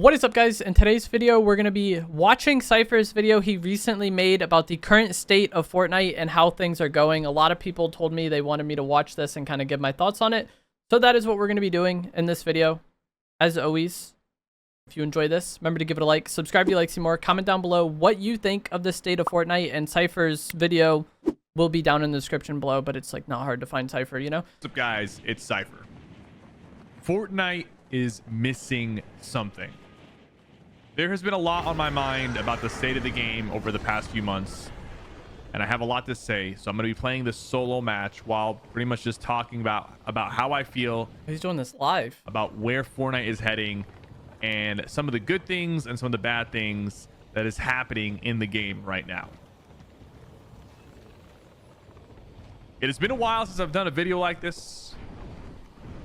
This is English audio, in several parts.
What is up, guys? In today's video, we're going to be watching Sypher's video he recently made about the current state of Fortnite and how things are going. A lot of people told me they wanted me to watch this and kind of give my thoughts on it. So that is what we're going to be doing in this video. As always, if you enjoy this, remember to give it a like, subscribe if you like to see more, comment down below what you think of the state of Fortnite, and Sypher's video will be down in the description below, but it's like not hard to find Sypher, you know? What's up, guys? It's Sypher. Fortnite is missing something. There has been a lot on my mind about the state of the game over the past few months, and I have a lot to say, so I'm going to be playing this solo match while pretty much just talking about how I feel. He's doing this live. About where Fortnite is heading and some of the good things and some of the bad things that is happening in the game right now. It has been a while since I've done a video like this,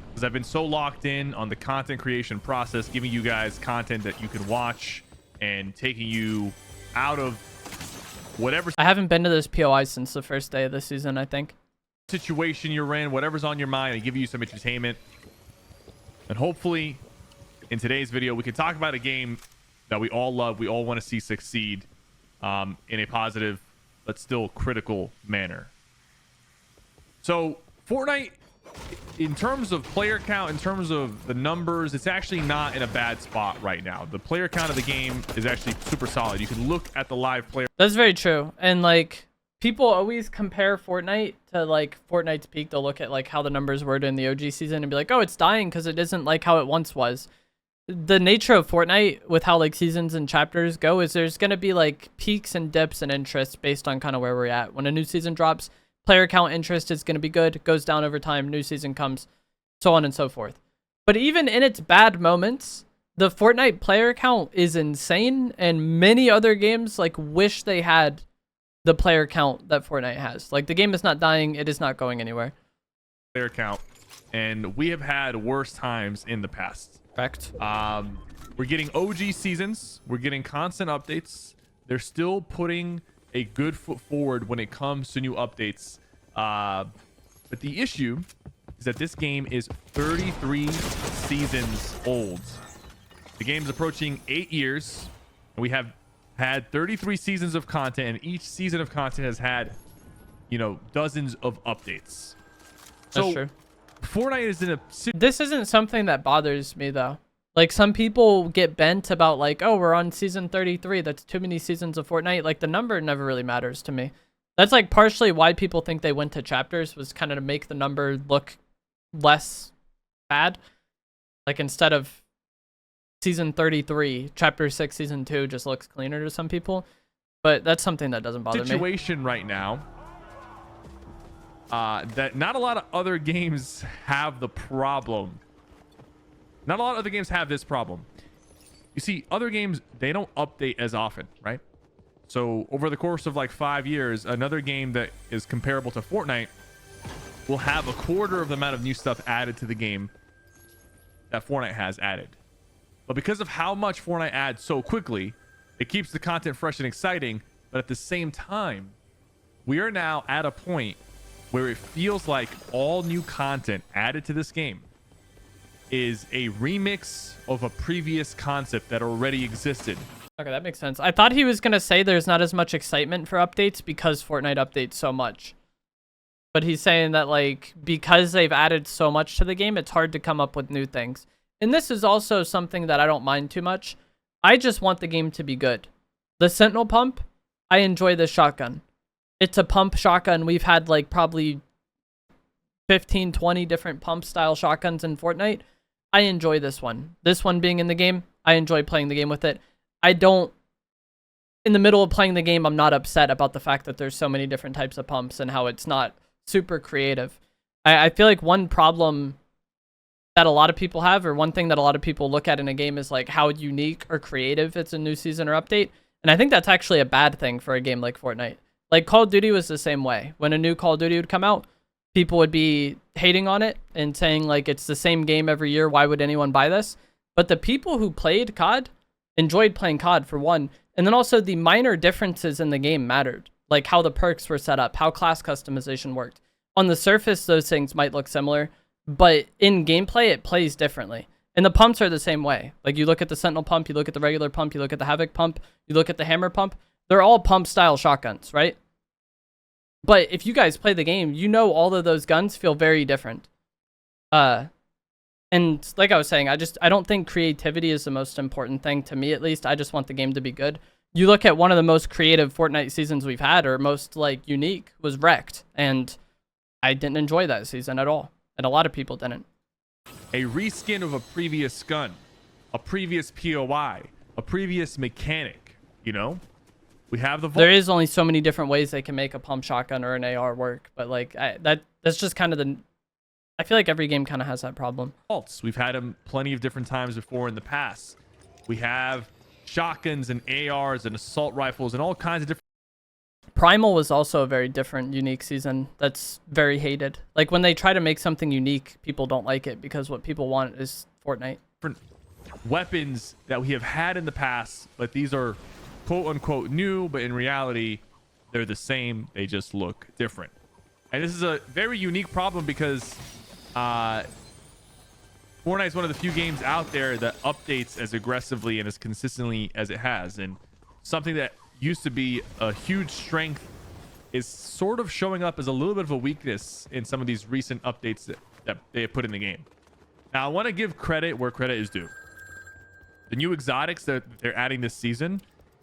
because I've been so locked in on the content creation process, giving you guys content that you can watch and taking you out of whatever I haven't been to this POI since the first day of the season, I think. situation you're in, whatever's on your mind, and give you some entertainment. And hopefully in today's video we can talk about a game that we all love, we all want to see succeed in a positive but still critical manner. So Fortnite, in terms of player count, in terms of the numbers, it's actually not in a bad spot right now. The player count of the game is actually super solid. You can look at the live player. That's very true. And like, people always compare Fortnite to like Fortnite's peak. They'll look at like how the numbers were in the OG season and be like, oh, it's dying because it isn't like how it once was. The nature of Fortnite with how like seasons and chapters go is there's going to be like peaks and dips and interest based on kind of where we're at. When a new season drops, player count interest is going to be good, goes down over time, new season comes, so on and so forth. But even in its bad moments, the Fortnite player count is insane, and many other games like wish they had the player count that Fortnite has. Like, the game is not dying, it is not going anywhere. Player count, and we have had worse times in the past. Correct. We're getting OG seasons, we're getting constant updates. They're still putting a good foot forward when it comes to new updates, but the issue is that this game is 33 seasons old. The game's approaching 8 years, and we have had 33 seasons of content, and each season of content has had, you know, dozens of updates. So That's true. Fortnite is in a... This isn't something that bothers me, though. Like, some people get bent about, like, oh, we're on season 33. That's too many seasons of Fortnite. Like, the number never really matters to me. That's, like, partially why people think they went to chapters, was kind of to make the number look less bad. Like, instead of season 33, chapter 6, season 2 just looks cleaner to some people. But that's something that doesn't bother me. Situation right now that not a lot of other games have the problem. Not a lot of other games have this problem. You see, other games, they don't update as often, right? So over the course of like 5 years, another game that is comparable to Fortnite will have a quarter of the amount of new stuff added to the game that Fortnite has added. But because of how much Fortnite adds so quickly, it keeps the content fresh and exciting. But at the same time, we are now at a point where it feels like all new content added to this game is a remix of a previous concept that already existed. Okay, that makes sense. I thought he was going to say there's not as much excitement for updates because Fortnite updates so much. But he's saying that, like, because they've added so much to the game, it's hard to come up with new things. And this is also something that I don't mind too much. I just want the game to be good. The Sentinel pump, I enjoy this shotgun. It's a pump shotgun. We've had, like, probably 15, 20 different pump style shotguns in Fortnite. I enjoy this one. This one being in the game, I enjoy playing the game with it. I don't, in the middle of playing the game, I'm not upset about the fact that there's so many different types of pumps and how it's not super creative. I feel like one problem that a lot of people have, or one thing that a lot of people look at in a game, is like how unique or creative it's a new season or update. And I think that's actually a bad thing for a game like Fortnite. Like, Call of Duty was the same way. When a new Call of Duty would come out, people would be hating on it and saying, like, it's the same game every year. Why would anyone buy this? But the people who played COD enjoyed playing COD, for one. And then also the minor differences in the game mattered. Like how the perks were set up, how class customization worked. On the surface, those things might look similar, but in gameplay, it plays differently. And the pumps are the same way. Like, you look at the Sentinel pump, you look at the regular pump, you look at the Havoc pump, you look at the Hammer pump. They're all pump-style shotguns, right? But if you guys play the game, you know all of those guns feel very different. And like I was saying, I don't think creativity is the most important thing, to me at least. I just want the game to be good. You look at one of the most creative Fortnite seasons we've had, or most, like, unique, was Wrecked. And I didn't enjoy that season at all. And a lot of people didn't. A reskin of a previous gun, a previous POI, a previous mechanic, you know? We have the There is only so many different ways they can make a pump shotgun or an AR work, but like that's just kind of the. I feel like every game kind of has that problem. We've had them plenty of different times before in the past. We have shotguns and ARs and assault rifles and all kinds of different. Primal was also a very different, unique season that's very hated. Like, when they try to make something unique, people don't like it because what people want is Fortnite. Different weapons that we have had in the past, but these are quote unquote new, but in reality they're the same, they just look different. And this is a very unique problem because Fortnite is one of the few games out there that updates as aggressively and as consistently as it has, and something that used to be a huge strength is sort of showing up as a little bit of a weakness in some of these recent updates that they have put in the game. Now, I want to give credit where credit is due. The new exotics that they're adding this season,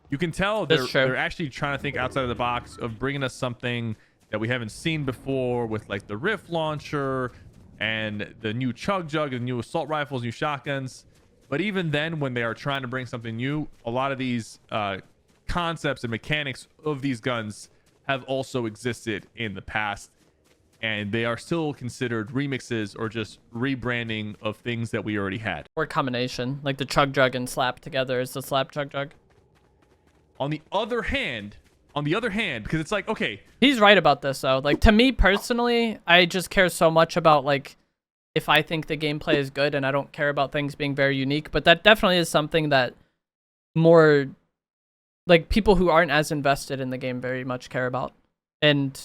you can tell they're actually trying to think outside of the box of bringing us something that we haven't seen before, with like the Rift launcher and the new Chug Jug and new assault rifles, new shotguns. But even then, when they are trying to bring something new, a lot of these concepts and mechanics of these guns have also existed in the past, and they are still considered remixes or just rebranding of things that we already had. Or combination, like the Chug Jug and Slap together is the Slap Chug Jug. On the other hand, because it's like, okay, he's right about this though. Like, to me personally, I just care so much about, like, if I think the gameplay is good, and I don't care about things being very unique. But that definitely is something that more, like, people who aren't as invested in the game very much care about. And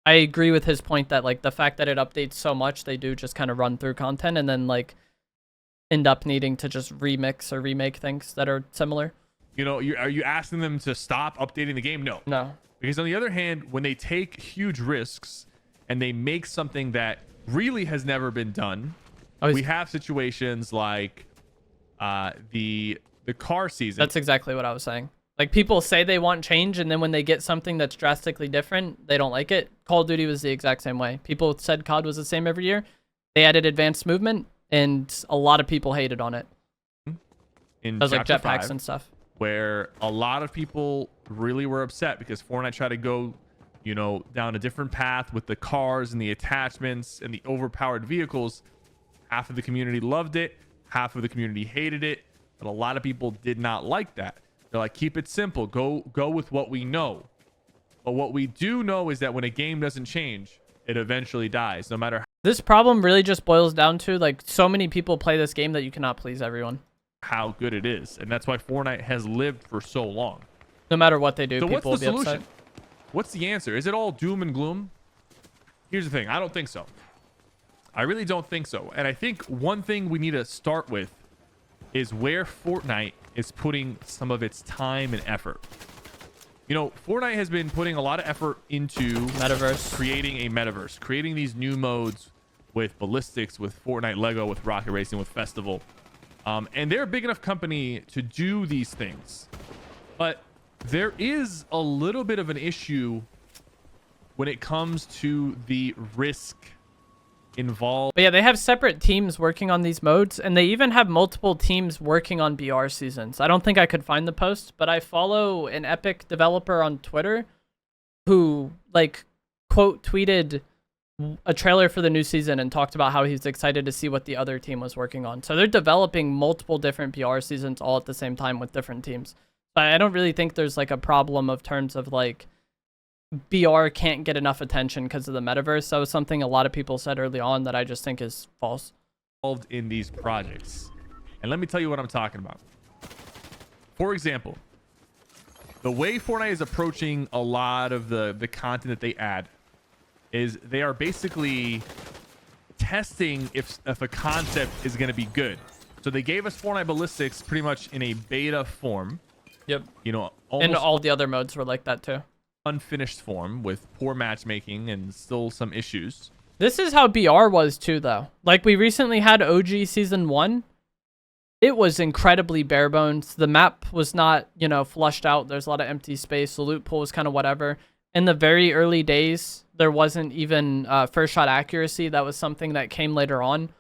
I agree with his point that, like, the fact that it updates so much, they do just kind of run through content and then, like, end up needing to just remix or remake things that are similar. You know, are you asking them to stop updating the game? No. Because on the other hand, when they take huge risks and they make something that really has never been done, we have situations like the car season. That's exactly what I was saying. Like, people say they want change, and then when they get something that's drastically different, they don't like it. Call of Duty was the exact same way. People said COD was the same every year. They added advanced movement, and a lot of people hated on it. In those, like, Chapter jetpacks 5, and stuff. Where a lot of people really were upset because Fortnite tried to go, you know, down a different path with the cars and the attachments and the overpowered vehicles. Half of the community loved it, half of the community hated it, but a lot of people did not like that. They're like, keep it simple, go with what we know. But what we do know is that when a game doesn't change, it eventually dies, no matter this problem really just boils down to, like, so many people play this game that you cannot please everyone. How good it is. And that's why Fortnite has lived for so long. No matter what they do, so people what's the will be solution? upset. What's the answer? Is it all doom and gloom? Here's the thing. I don't think so. I really don't think so. And I think one thing we need to start with is where Fortnite is putting some of its time and effort. You know, Fortnite has been putting a lot of effort into Metaverse, creating a metaverse, creating these new modes with ballistics, with Fortnite Lego, with rocket racing, with Festival. And they're a big enough company to do these things. But there is a little bit of an issue when it comes to the risk involved. But yeah, they have separate teams working on these modes, and they even have multiple teams working on BR seasons. I don't think I could find the post, but I follow an Epic developer on Twitter who, like, quote tweeted a trailer for the new season and talked about how he's excited to see what the other team was working on. So they're developing multiple different BR seasons all at the same time with different teams. But I don't really think there's, like, a problem of terms of, like, BR can't get enough attention because of the metaverse. That was something a lot of people said early on that I just think is false. Involved in these projects. And let me tell you what I'm talking about. For example, the way Fortnite is approaching a lot of the content that they add is they are basically testing if a concept is going to be good. So they gave us Fortnite Ballistics pretty much in a beta form. Yep. You know, And almost all the other modes were like that too. unfinished form with poor matchmaking and still some issues. This is how BR was too, though. Like, we recently had OG Season 1. It was incredibly bare bones. The map was not, you know, flushed out. There's a lot of empty space. The loot pool was kind of whatever. In the very early days, there wasn't even first shot accuracy. That was something that came later on.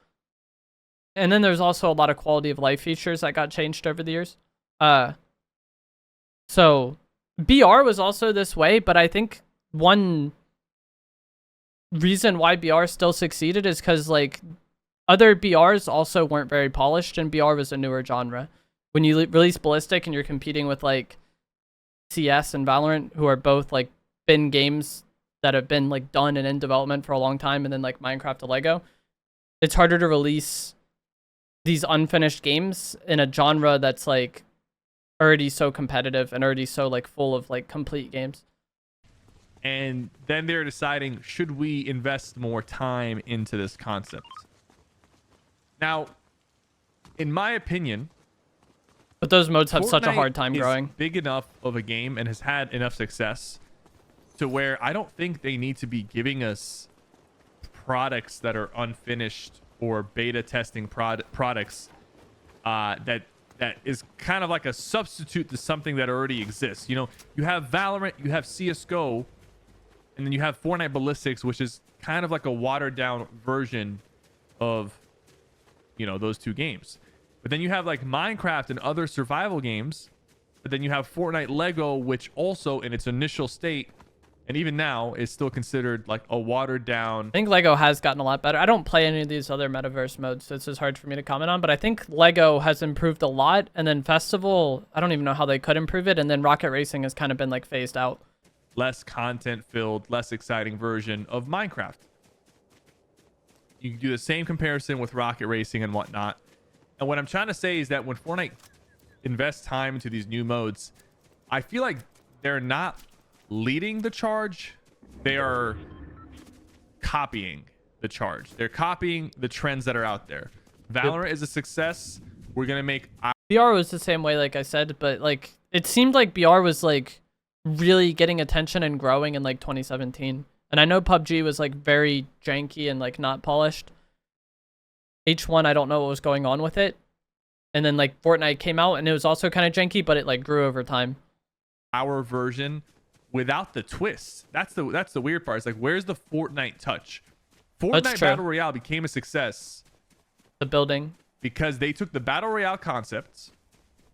And then there's also a lot of quality of life features that got changed over the years. So BR was also this way, but I think one reason why BR still succeeded is because, like, other BRs also weren't very polished, and BR was a newer genre. When you release Ballistic and you're competing with, like, CS and Valorant, who are both, like, been games that have been, like, done and in development for a long time, and then, like, Minecraft to Lego, it's harder to release these unfinished games in a genre that's, like, already so competitive and already so, like, full of, like, complete games. And then they're deciding, should we invest more time into this concept? Now, in my opinion, but those modes have such a Fortnite hard time is growing. big enough of a game and has had enough success to where I don't think they need to be giving us products that are unfinished or beta testing products that is kind of like a substitute to something that already exists. You know, you have Valorant, you have CSGO, and then you have Fortnite Ballistics, which is kind of like a watered down version of, you know, those two games. But then you have like Minecraft and other survival games. But then you have Fortnite Lego, which also in its initial state, and even now, is still considered like a watered down. I think Lego has gotten a lot better. I don't play any of these other Metaverse modes, so it's just hard for me to comment on. But I think Lego has improved a lot. And then Festival, I don't even know how they could improve it. And then Rocket Racing has kind of been, like, phased out. Less content filled, less exciting version of Minecraft. You can do the same comparison with Rocket Racing and whatnot. And what I'm trying to say is that when Fortnite invests time into these new modes, I feel like they're not leading the charge. They are copying the charge. They're copying the trends that are out there. Valorant is a success. We're going to make... BR was the same way, like I said, but, like, it seemed like BR was, like, really getting attention and growing in, like, 2017. And I know PUBG was, like, very janky and, like, not polished. H1, I don't know what was going on with it. And then, like, Fortnite came out and it was also kind of janky, but it, like, grew over time. Our version without the twist. That's the weird part. It's like, where's the Fortnite touch? Fortnite Battle Royale became a success. The building. Because they took the Battle Royale concepts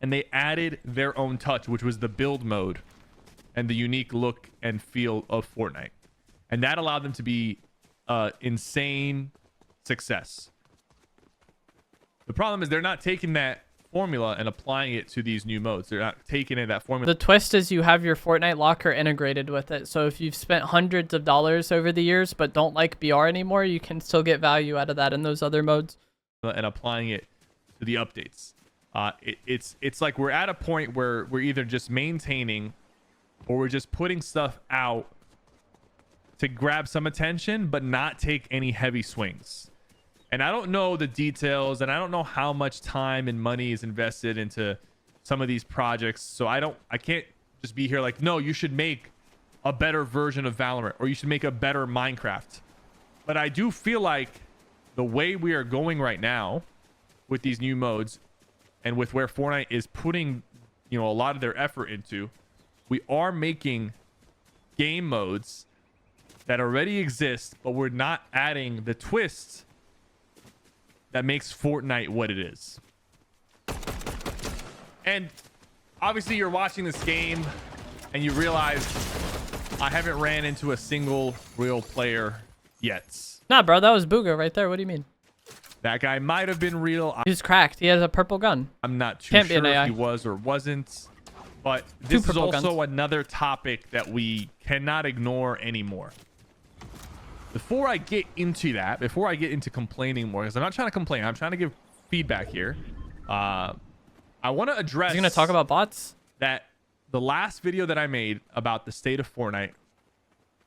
and they added their own touch, which was the build mode and the unique look and feel of Fortnite. And that allowed them to be insane success. The problem is they're not taking that formula and applying it to these new modes. They're not taking it that formula. The twist is you have your Fortnite locker integrated with it. So if you've spent hundreds of dollars over the years but don't like BR anymore, you can still get value out of that in those other modes. And applying it to the updates. It's like we're at a point where we're either just maintaining or we're just putting stuff out to grab some attention but not take any heavy swings. And I don't know the details, and I don't know how much time and money is invested into some of these projects. So I can't just be here like, no, you should make a better version of Valorant or you should make a better Minecraft. But I do feel like the way we are going right now with these new modes and with where Fortnite is putting, you know, a lot of their effort into, we are making game modes that already exist, but we're not adding the twists that makes Fortnite what it is. And obviously you're watching this game and you realize I haven't ran into a single real player yet. Nah, bro, that was Booga right there. What do you mean? That guy might have been real. He's cracked. He has a purple gun. I'm not too Can't be sure an AI. if he was or wasn't. But this is also another topic that we cannot ignore anymore. Before I get into that, before I get into complaining more, because I'm not trying to complain, I'm trying to give feedback here. I want to address... Are you going to talk about bots? That the last video that I made about the state of Fortnite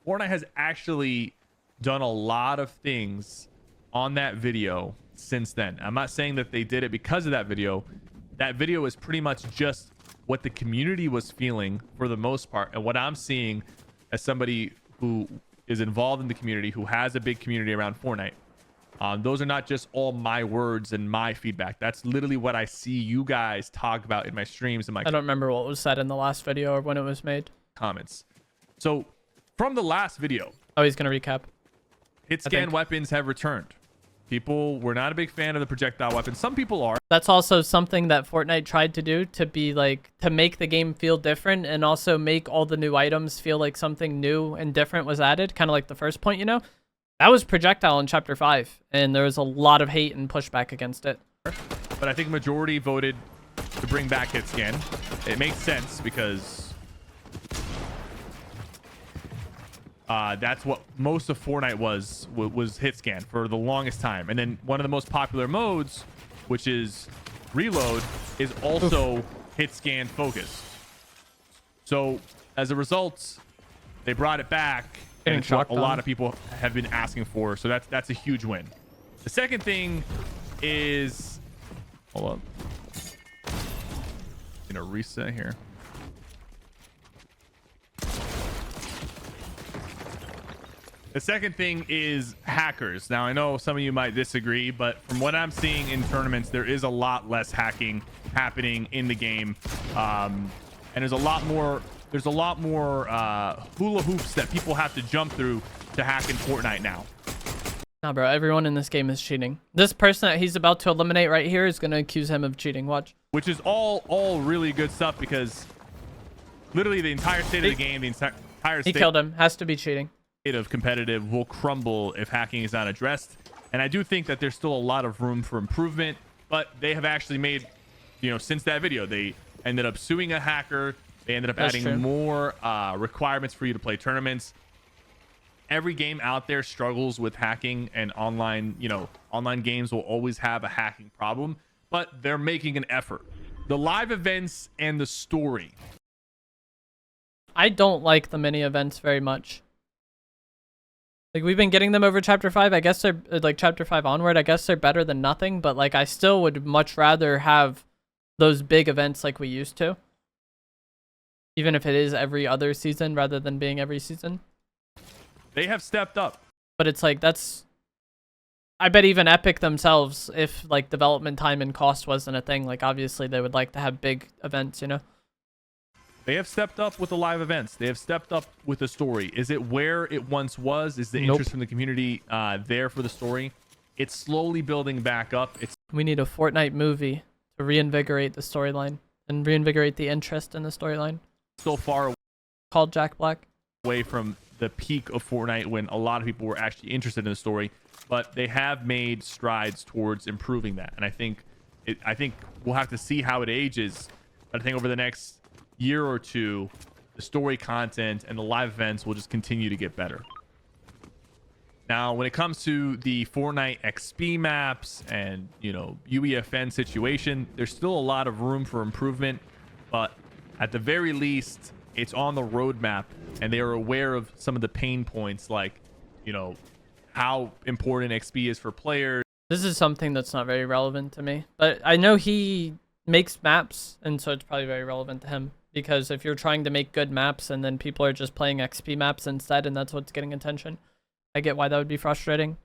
has actually done a lot of things on that video since then. I'm not saying that they did it because of that video. That video is pretty much just what the community was feeling for the most part, and what I'm seeing as somebody who is involved in the community, who has a big community around Fortnite. Those are not just all my words and my feedback. That's literally what I see you guys talk about in my streams and my I don't remember what was said in the last video or when it was made. Comments. So from the last video, Oh, he's gonna recap. hit scan weapons have returned. People were not a big fan of the projectile weapons. Some people are. That's also something that Fortnite tried to do to be like, to make the game feel different and also make all the new items feel like something new and different was added. Kind of like the first point, you know? That was projectile in chapter 5, and there was a lot of hate and pushback against it. But I think majority voted to bring back hit scan. It makes sense because that's what most of Fortnite was hit scan for the longest time. And then one of the most popular modes, which is reload, is also hit scan focused. So as a result, they brought it back, and it's what a lot of people have been asking for. So that's a huge win. The second thing is, hold up, gonna reset here. The second thing is hackers. Now, I know some of you might disagree, but from what I'm seeing in tournaments, there is a lot less hacking happening in the game. And there's a lot more hula hoops that people have to jump through to hack in Fortnite now. Nah, bro, everyone in this game is cheating. This person that he's about to eliminate right here is going to accuse him of cheating. Watch. Which is all really good stuff, because literally the entire state of the game, the entire He state... killed him. Has to be cheating. Of competitive will crumble if hacking is not addressed, and I do think that there's still a lot of room for improvement, but they have actually made, you know, since that video, they ended up suing a hacker. They ended up adding more requirements for you to play tournaments. Every game out there struggles with hacking, and online games will always have a hacking problem, but they're making an effort. The live events and the story. I don't like the mini events very much. Like, we've been getting them over chapter 5. I guess they're like chapter 5 onward. I guess they're better than nothing, but like I still would much rather have those big events like we used to. Even if it is every other season rather than being every season. They have stepped up. But it's like, that's... I bet even Epic themselves, if like development time and cost wasn't a thing, like obviously they would like to have big events, you know? They have stepped up with the live events. They have stepped up with the story. Is it where it once was? Is the interest from the community there for the story? It's slowly building back up. We need a Fortnite movie to reinvigorate the storyline and reinvigorate the interest in the storyline. Still far Called Jack Black. Away from the peak of Fortnite when a lot of people were actually interested in the story, but they have made strides towards improving that. And I think we'll have to see how it ages. But I think over the next year or two, the story content and the live events will just continue to get better. Now, when it comes to the Fortnite XP maps and, you know, UEFN situation, there's still a lot of room for improvement, but at the very least, it's on the roadmap, and they are aware of some of the pain points, like, you know, how important XP is for players. This is something that's not very relevant to me, but I know he makes maps, and so it's probably very relevant to him. Because if you're trying to make good maps and then people are just playing XP maps instead and that's what's getting attention, I get why that would be frustrating.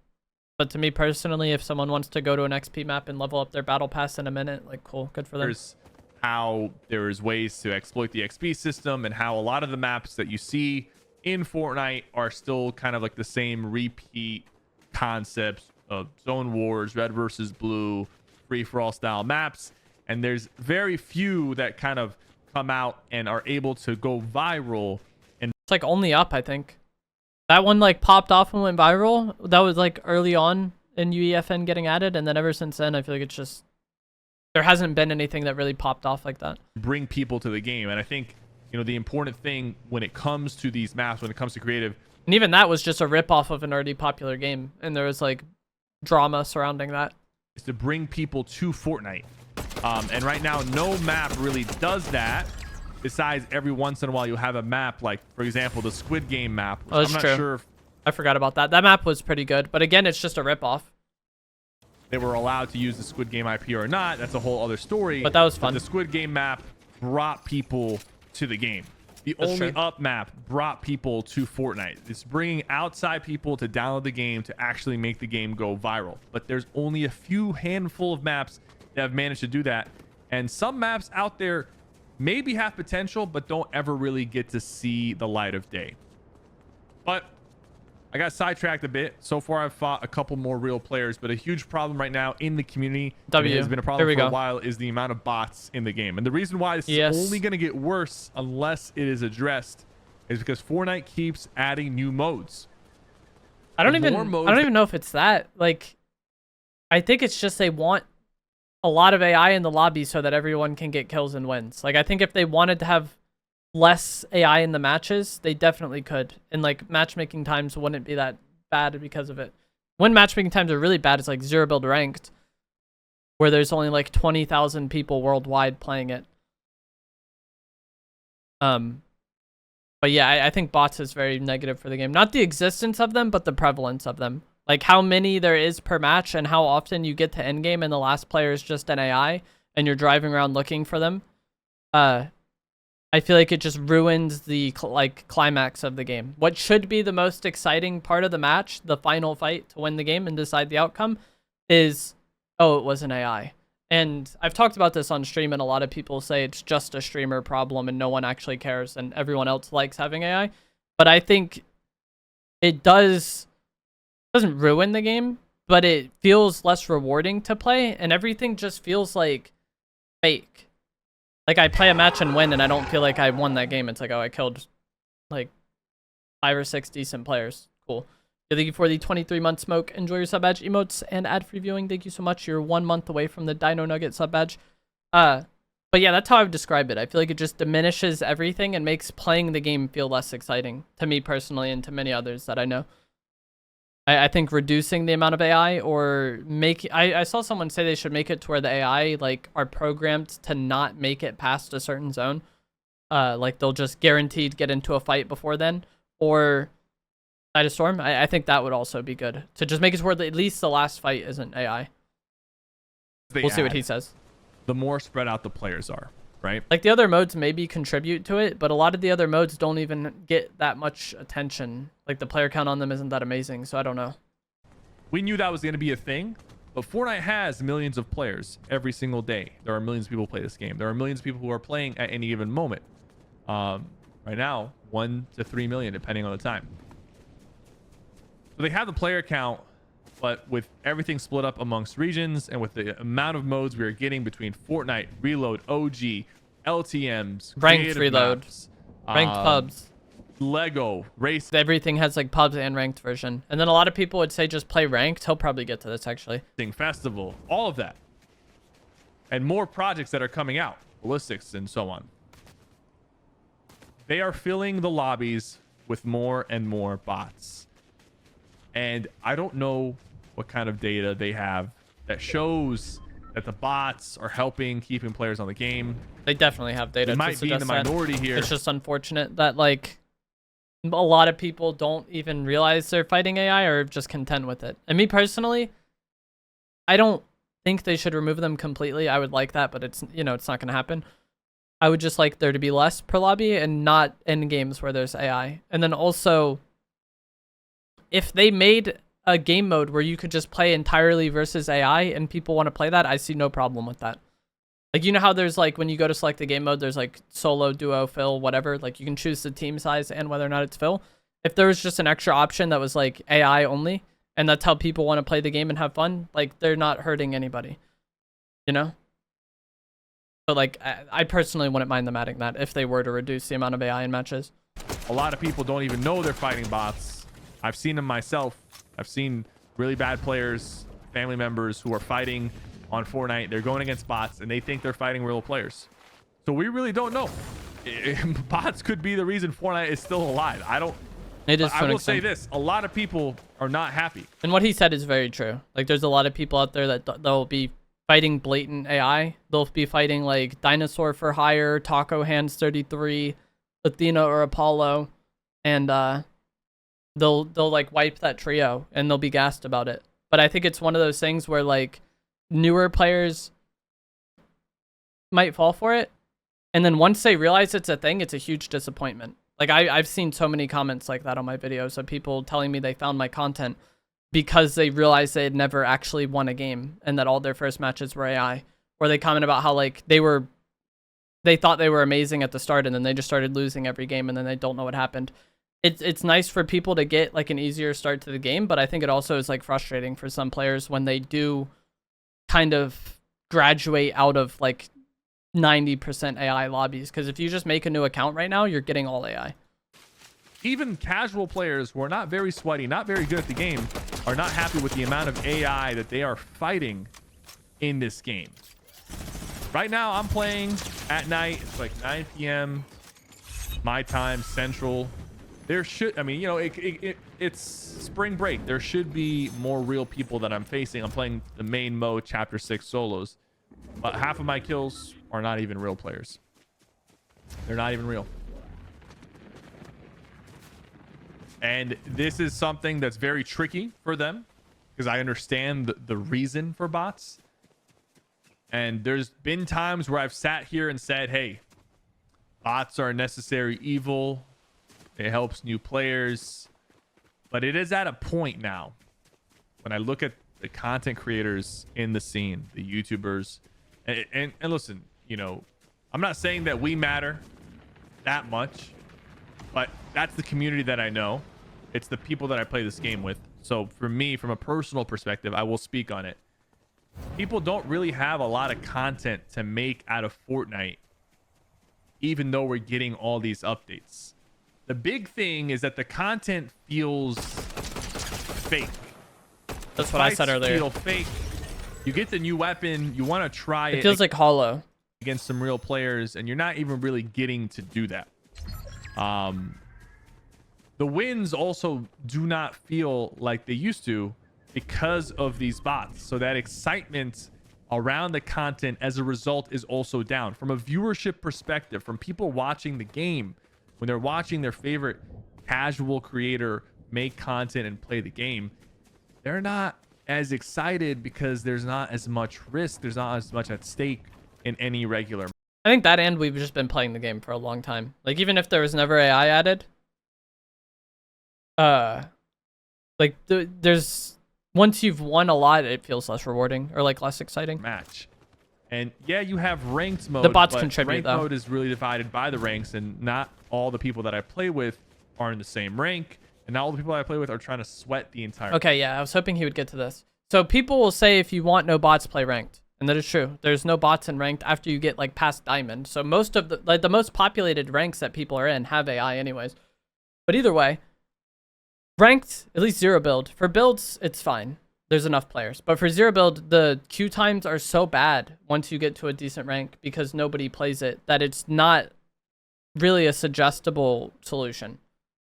But to me personally, if someone wants to go to an XP map and level up their battle pass in a minute, like, cool, good for them. There's how there's ways to exploit the XP system, and how a lot of the maps that you see in Fortnite are still kind of like the same repeat concepts of zone wars, red versus blue, free-for-all style maps. And there's very few that kind of come out and are able to go viral. And it's like only up, I think. That one like popped off and went viral. That was like early on in UEFN getting added, and then ever since then I feel like it's just, there hasn't been anything that really popped off like that. Bring people to the game. And I think, you know, the important thing when it comes to these maps, when it comes to creative, and even that was just a rip off of an already popular game, and there was like drama surrounding that, is to bring people to Fortnite. And right now, no map really does that. Besides, every once in a while, you'll have a map like, for example, the Squid Game map. Oh, that's I'm not true. sure if... I forgot about that. That map was pretty good, but again, it's just a ripoff. they were allowed to use the Squid Game IP or not. That's a whole other story. But that was fun. The Squid Game map brought people to the game. The only up map brought people to Fortnite. It's bringing outside people to download the game to actually make the game go viral. But there's only a few handful of maps that have managed to do that. And some maps out there maybe have potential, but don't ever really get to see the light of day. But I got sidetracked a bit. So far, I've fought a couple more real players, but a huge problem right now in the community, and it has been a problem for a while, is the amount of bots in the game. And the reason why this is only going to get worse unless it is addressed is because Fortnite keeps adding new modes. I don't even know if it's that. Like, I think it's just they want a lot of AI in the lobby so that everyone can get kills and wins. Like, I think if they wanted to have less AI in the matches, they definitely could. And like matchmaking times wouldn't be that bad because of it. When matchmaking times are really bad, it's like 0 build ranked, where there's only like 20,000 people worldwide playing it. But yeah, I think bots is very negative for the game. Not the existence of them, but the prevalence of them. Like how many there is per match and how often you get to endgame and the last player is just an AI and you're driving around looking for them. I feel like it just ruins the climax of the game. What should be the most exciting part of the match, the final fight to win the game and decide the outcome, is, oh, it was an AI. And I've talked about this on stream, and a lot of people say it's just a streamer problem and no one actually cares and everyone else likes having AI. But I think it doesn't ruin the game, but it feels less rewarding to play, and everything just feels like fake. Like, I play a match and win, and I don't feel like I won that game. It's like, oh, I killed, like, 5 or 6 decent players. Cool. Thank you for the 23-month smoke. Enjoy your sub badge emotes and ad-free viewing. Thank you so much. You're 1 month away from the Dino Nugget sub badge. But yeah, that's how I would describe it. I feel like it just diminishes everything and makes playing the game feel less exciting, to me personally and to many others that I know. I think reducing the amount of AI or I saw someone say they should make it to where the AI like are programmed to not make it past a certain zone. Like they'll just guaranteed get into a fight before then, or Side of Storm. I think that would also be good to just make it to where at least the last fight isn't AI. We'll see what he says. The more spread out the players are, right? Like the other modes maybe contribute to it, but a lot of the other modes don't even get that much attention. Like the player count on them isn't that amazing, so I don't know. We knew that was going to be a thing, but Fortnite has millions of players every single day. There are millions of people who play this game. There are millions of people who are playing at any given moment. Right now, 1 to 3 million, depending on the time. So they have the player count, but with everything split up amongst regions and with the amount of modes we are getting between Fortnite, Reload, OG, LTMs, Ranked Reload, maps, Ranked pubs, Lego, race. Everything has like pubs and ranked version. And then a lot of people would say just play ranked. He'll probably get to this actually. Festival, all of that. And more projects that are coming out, ballistics and so on. They are filling the lobbies with more and more bots. And I don't know what kind of data they have that shows that the bots are helping keeping players on the game. They definitely have data. They might be in the minority here. It's just unfortunate that like a lot of people don't even realize they're fighting AI or just content with it. And me personally, I don't think they should remove them completely. I would like that, but it's, you know, it's not going to happen. I would just like there to be less per lobby and not in games where there's AI. And then also, if they made a game mode where you could just play entirely versus AI and people want to play that, I see no problem with that. Like, you know how there's like, when you go to select the game mode, there's like solo, duo, fill, whatever. Like you can choose the team size and whether or not it's fill. If there was just an extra option that was like AI only, and that's how people want to play the game and have fun, like they're not hurting anybody, you know? But like, I personally wouldn't mind them adding that if they were to reduce the amount of AI in matches. A lot of people don't even know they're fighting bots. I've seen them myself. I've seen really bad players, family members who are fighting on Fortnite. They're going against bots and they think they're fighting real players. So we really don't know. Bots could be the reason Fortnite is still alive. I will say this. A lot of people are not happy. And what he said is very true. Like there's a lot of people out there that they'll be fighting blatant AI. They'll be fighting like Dinosaur for Hire, Taco Hands 33, Athena or Apollo. And they'll like wipe that trio and they'll be gassed about it. but I think it's one of those things where like newer players might fall for it, and then once they realize it's a thing, it's a huge disappointment. Like I've seen so many comments like that on my videos of people telling me they found my content because they realized they had never actually won a game and that all their first matches were AI. Or they comment about how like they thought they were amazing at the start and then they just started losing every game and then they don't know what happened. It's nice for people to get like an easier start to the game, but I think it also is like frustrating for some players when they do kind of graduate out of like 90% AI lobbies, because if you just make a new account right now, you're getting all AI. Even casual players who are not very sweaty, not very good at the game, are not happy with the amount of AI that they are fighting in this game. Right now, I'm playing at night. It's like 9 p.m. my time, Central. There should, I mean, you know, it's spring break. There should be more real people that I'm facing. I'm playing the main mode, Chapter 6 solos. But half of my kills are not even real players. They're not even real. And this is something that's very tricky for them because I understand the reason for bots. And there's been times where I've sat here and said, hey, bots are a necessary evil. It helps new players. But it is at a point now when I look at the content creators in the scene, the YouTubers, and listen, you know, I'm not saying that we matter that much, but that's the community that I know. It's the people that I play this game with. So for me, from a personal perspective, I will speak on it. People don't really have a lot of content to make out of Fortnite, even though we're getting all these updates. The big thing is that the content feels fake. That's what I said earlier. Feel fake. You get the new weapon, you want to try it. It feels like hollow against some real players, and you're not even really getting to do that. The wins also do not feel like they used to because of these bots. So that excitement around the content as a result is also down. From a viewership perspective, from people watching the game, when they're watching their favorite casual creator make content and play the game, they're not as excited because there's not as much risk. There's not as much at stake in any regular. I think that, and we've just been playing the game for a long time. Like even if there was never AI added, like there's once you've won a lot, it feels less rewarding or like less exciting. Match. And yeah, you have ranked mode. The bots but contribute ranked though. Mode is really divided by the ranks, and not all the people that I play with are in the same rank, and not all the people I play with are trying to sweat the entire. Okay, yeah, I was hoping he would get to this. So people will say if you want no bots, play ranked, and that is true. There's no bots in ranked after you get like past diamond. So most of the most populated ranks that people are in have AI anyways. But either way, ranked, at least zero build. For builds, it's fine. There's enough players. But for zero build, the queue times are so bad once you get to a decent rank because nobody plays it that it's not really a suggestible solution.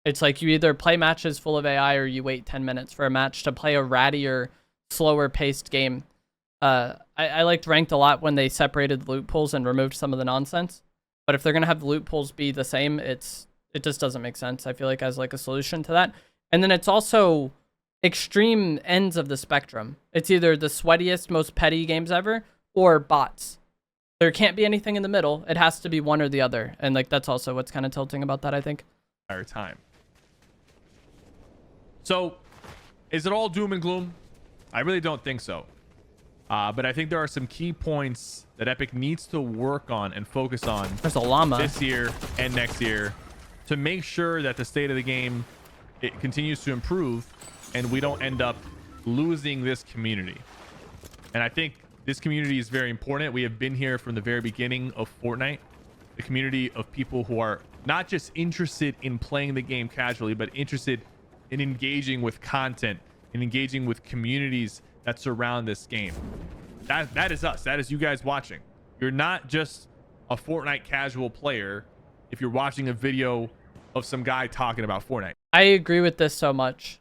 It's like you either play matches full of AI or you wait 10 minutes for a match to play a rattier, slower paced game. I liked ranked a lot when they separated the loot pools and removed some of the nonsense. But if they're going to have the loot pools be the same, it just doesn't make sense, I feel like, as like a solution to that. And then it's also extreme ends of the spectrum. It's either the sweatiest, most petty games ever or bots. There can't be anything in the middle. It has to be one or the other. And like that's also what's kind of tilting about that, I think. Time. So is it all doom and gloom? I really don't think so. But I think there are some key points that Epic needs to work on and focus on. There's a llama this year and next year to make sure that the state of the game, it continues to improve and we don't end up losing this community. And I think this community is very important. We have been here from the very beginning of Fortnite. The community of people who are not just interested in playing the game casually, but interested in engaging with content and engaging with communities that surround this game. That is us. That is you guys watching. You're not just a Fortnite casual player if you're watching a video of some guy talking about Fortnite. I agree with this so much.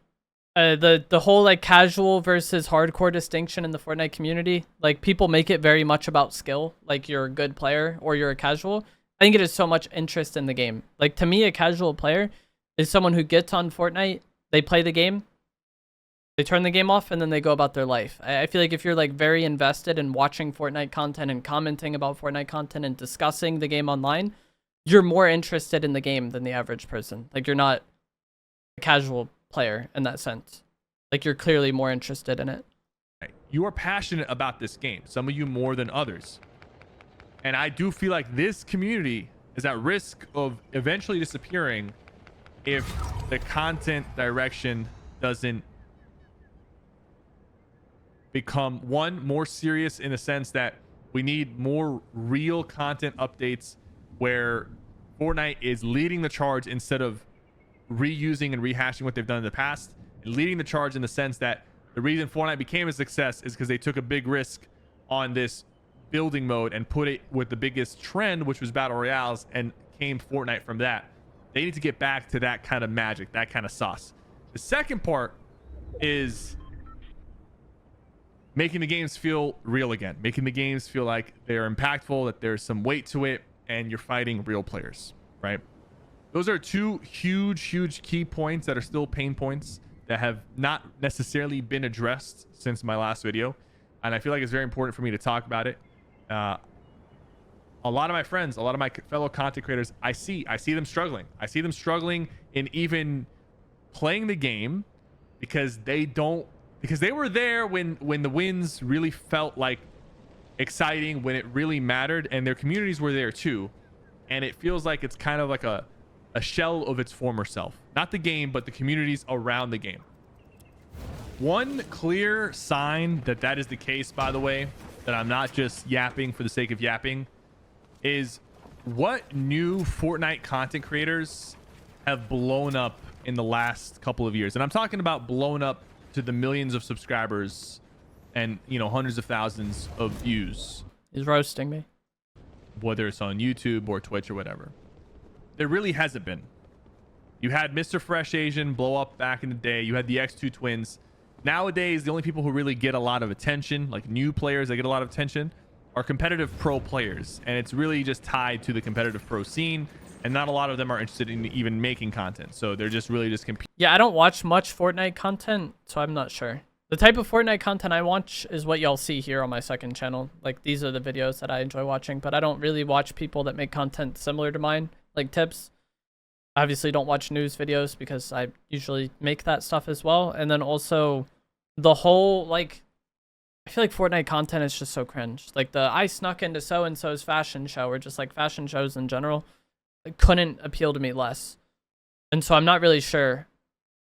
The whole like casual versus hardcore distinction in the Fortnite community, like people make it very much about skill, like you're a good player or you're a casual. I think it is so much interest in the game. Like to me, a casual player is someone who gets on Fortnite, they play the game, They turn the game off and then they go about their life. I feel like if you're like very invested in watching Fortnite content and commenting about Fortnite content and discussing the game online, you're more interested in the game than the average person. Like, you're not a casual player in that sense. Like, you're clearly more interested in it. You are passionate about this game, some of you more than others. And I do feel like this community is at risk of eventually disappearing if the content direction doesn't become, one, more serious in the sense that we need more real content updates where Fortnite is leading the charge instead of reusing and rehashing what they've done in the past, and leading the charge in the sense that the reason Fortnite became a success is because they took a big risk on this building mode and put it with the biggest trend, which was battle royales, and came Fortnite from that. They need to get back to that kind of magic, that kind of sauce. The second part is making the games feel real again, making the games feel like they're impactful, that there's some weight to it, and you're fighting real players, right? Those are two huge key points that are still pain points that have not necessarily been addressed since my last video. And I feel like it's very important for me to talk about it. A lot of my friends, a lot of my fellow content creators, I see them struggling. I see them struggling in even playing the game because they were there when the wins really felt like exciting, when it really mattered, and their communities were there too. And it feels like it's kind of like a shell of its former self. Not the game, but the communities around the game. One clear sign that that is the case, by the way, that I'm not just yapping for the sake of yapping, is what new Fortnite content creators have blown up in the last couple of years. And I'm talking about blown up to the millions of subscribers and, you know, hundreds of thousands of views. He's roasting me. Whether it's on YouTube or Twitch or whatever. There really hasn't been. You had Mr. Fresh Asian blow up back in the day. You had the X2 twins. Nowadays, the only people who really get a lot of attention, like new players that get a lot of attention, are competitive pro players. And it's really just tied to the competitive pro scene. And not a lot of them are interested in even making content. So they're just really just competing. Yeah, I don't watch much Fortnite content, so I'm not sure. The type of Fortnite content I watch is what y'all see here on my second channel. Like, these are the videos that I enjoy watching, but I don't really watch people that make content similar to mine, like tips. I obviously don't watch news videos because I usually make that stuff as well. And then also the whole, like, I feel like Fortnite content is just so cringe. Like the I snuck into so-and-so's fashion show, or just like fashion shows in general, it couldn't appeal to me less. And so I'm not really sure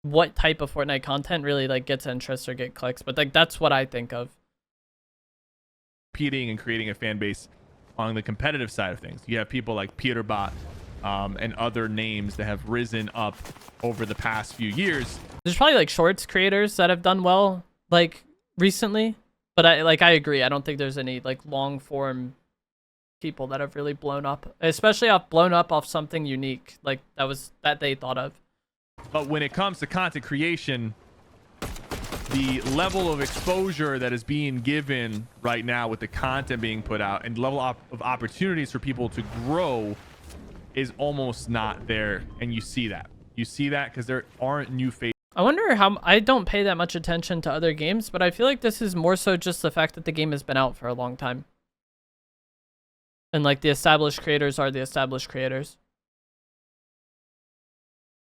what type of Fortnite content really like gets interest or get clicks, but like that's what I think of. Competing and creating a fan base on the competitive side of things. You have people like Peterbot and other names that have risen up over the past few years. There's probably like shorts creators that have done well like recently, but I agree. I don't think there's any like long form people that have really blown up, especially blown up off something unique like that they thought of. But when it comes to content creation, the level of exposure that is being given right now with the content being put out and level of opportunities for people to grow is almost not there. And you see that because there aren't new faces. I wonder how, I don't pay that much attention to other games, but I feel like this is more so just the fact that the game has been out for a long time. And like the established creators are the established creators.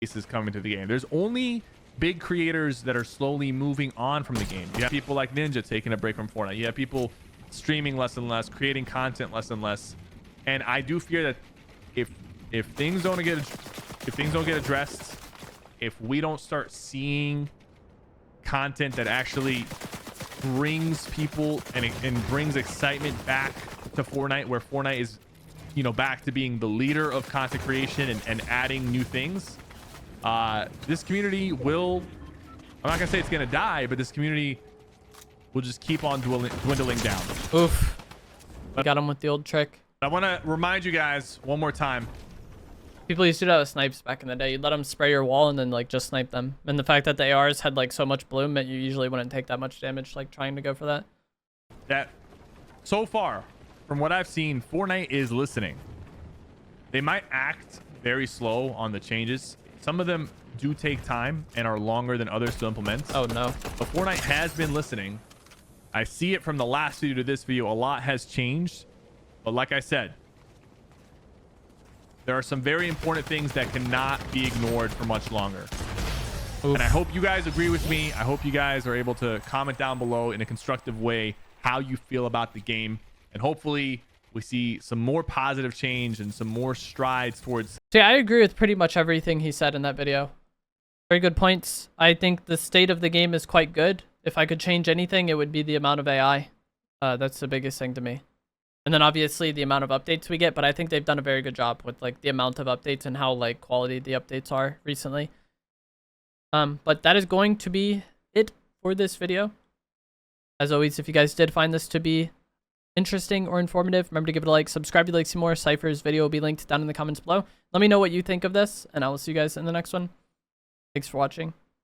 Is coming to the game. There's only big creators that are slowly moving on from the game. You have people like Ninja taking a break from Fortnite. You have people streaming less and less, creating content less and less. And I do fear that if things don't get addressed, if we don't start seeing content that actually brings people and brings excitement back to Fortnite, where Fortnite is, you know, back to being the leader of content creation and adding new things, this community will, I'm not gonna say it's gonna die, but this community will just keep on dwindling down. Oof. I got him with the old trick. I want to remind you guys one more time. People used to do that with snipes back in the day. You'd let them spray your wall and then like just snipe them. And the fact that the ARs had like so much bloom that you usually wouldn't take that much damage like trying to go for that. That so far, from what I've seen, Fortnite is listening. They might act very slow on the changes. some of them do take time and are longer than others to implement. Oh no. But Fortnite has been listening. I see it from the last video to this video. A lot has changed. But like I said, there are some very important things that cannot be ignored for much longer. Oof. And I hope you guys agree with me. I hope you guys are able to comment down below in a constructive way how you feel about the game. And hopefully we see some more positive change and some more strides towards... So yeah, I agree with pretty much everything he said in that video. Very good points. I think the state of the game is quite good. If I could change anything, it would be the amount of AI. That's the biggest thing to me. And then obviously the amount of updates we get, but I think they've done a very good job with like the amount of updates and how like quality the updates are recently. But that is going to be it for this video. As always, if you guys did find this to be interesting or informative, remember to give it a like, subscribe if you'd like to see more. Cypher's video will be linked down in the comments below. Let me know what you think of this, and I will see you guys in the next one. Thanks for watching.